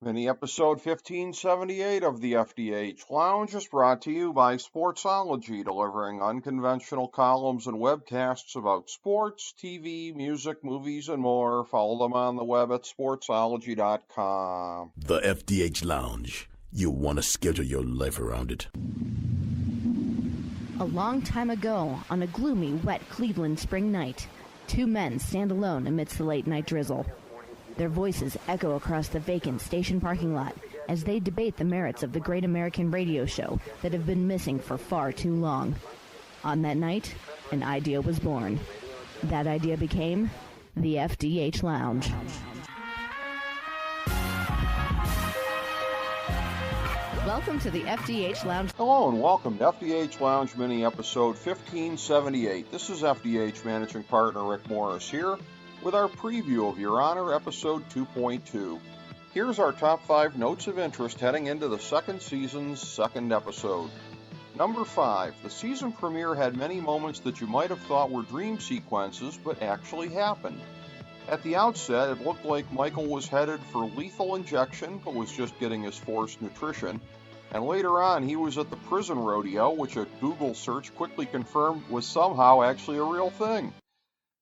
Mini episode 1578 of the FDH Lounge is brought to you by Sportsology, delivering unconventional columns and webcasts about sports, TV, music, movies, and more. Follow them on the web at sportsology.com. The FDH Lounge. You want to schedule your life around it. A long time ago, on a gloomy, wet Cleveland spring night, two men stand alone amidst the late-night drizzle. Their voices echo across the vacant station parking lot as they debate the merits of the great American radio show that have been missing for far too long. On that night, an idea was born. That idea became the FDH Lounge. Welcome to the FDH Lounge. Hello and welcome to FDH Lounge Mini episode 1578. This is FDH Managing Partner Rick Morris here with our preview of Your Honor episode 2.2. Here's our top 5 notes of interest heading into the second season's second episode. Number 5. The season premiere had many moments that you might have thought were dream sequences, but actually happened. At the outset, it looked like Michael was headed for lethal injection, but was just getting his forced nutrition. And later on, he was at the prison rodeo, which a Google search quickly confirmed was somehow actually a real thing.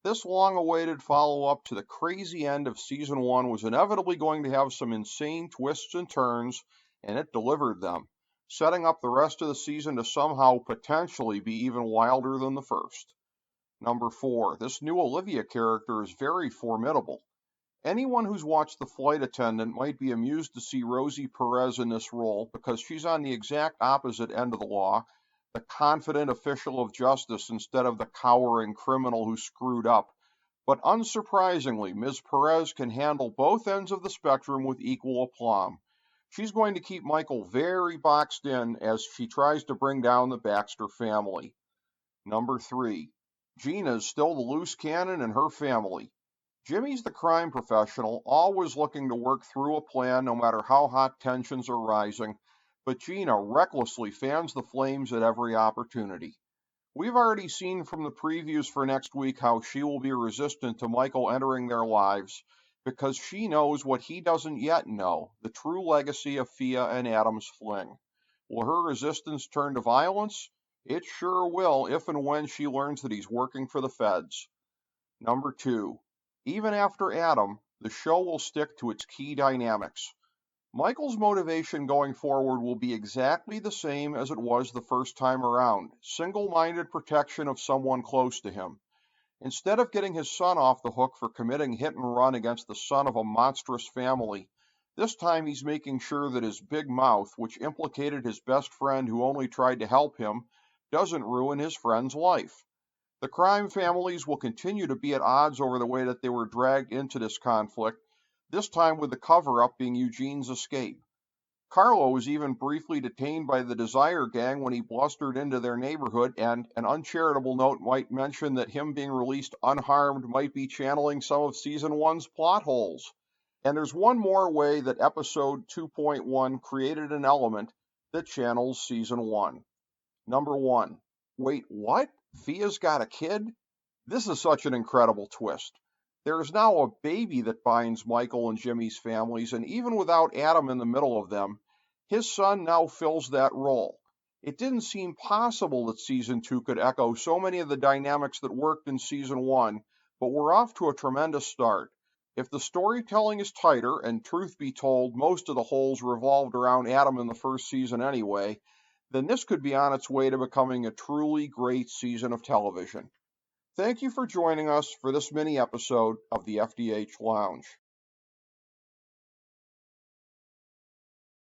This long-awaited follow-up to the crazy end of Season 1 was inevitably going to have some insane twists and turns, and it delivered them, setting up the rest of the season to somehow potentially be even wilder than the first. Number 4. This new Olivia character is very formidable. Anyone who's watched The Flight Attendant might be amused to see Rosie Perez in this role because she's on the exact opposite end of the law, the confident official of justice instead of the cowering criminal who screwed up. But unsurprisingly, Ms. Perez can handle both ends of the spectrum with equal aplomb. She's going to keep Michael very boxed in as she tries to bring down the Baxter family. Number 3. Gina is still the loose cannon in her family. Jimmy's the crime professional, always looking to work through a plan no matter how hot tensions are rising, but Gina recklessly fans the flames at every opportunity. We've already seen from the previews for next week how she will be resistant to Michael entering their lives because she knows what he doesn't yet know, the true legacy of Fia and Adam's fling. Will her resistance turn to violence? It sure will if and when she learns that he's working for the feds. Number 2. Even after Adam, the show will stick to its key dynamics. Michael's motivation going forward will be exactly the same as it was the first time around, single-minded protection of someone close to him. Instead of getting his son off the hook for committing hit and run against the son of a monstrous family, this time he's making sure that his big mouth, which implicated his best friend who only tried to help him, doesn't ruin his friend's life. The crime families will continue to be at odds over the way that they were dragged into this conflict, this time with the cover-up being Eugene's escape. Carlo was even briefly detained by the Desire Gang when he blustered into their neighborhood, and an uncharitable note might mention that him being released unharmed might be channeling some of Season 1's plot holes. And there's one more way that Episode 2.1 created an element that channels Season 1. Number 1. Wait, what? Fia's got a kid? This is such an incredible twist. There is now a baby that binds Michael and Jimmy's families, and even without Adam in the middle of them, his son now fills that role. It didn't seem possible that Season 2 could echo so many of the dynamics that worked in Season 1, but we're off to a tremendous start. If the storytelling is tighter, and truth be told, most of the holes revolved around Adam in the first season anyway, then this could be on its way to becoming a truly great season of television. Thank you for joining us for this mini episode of the FDH Lounge.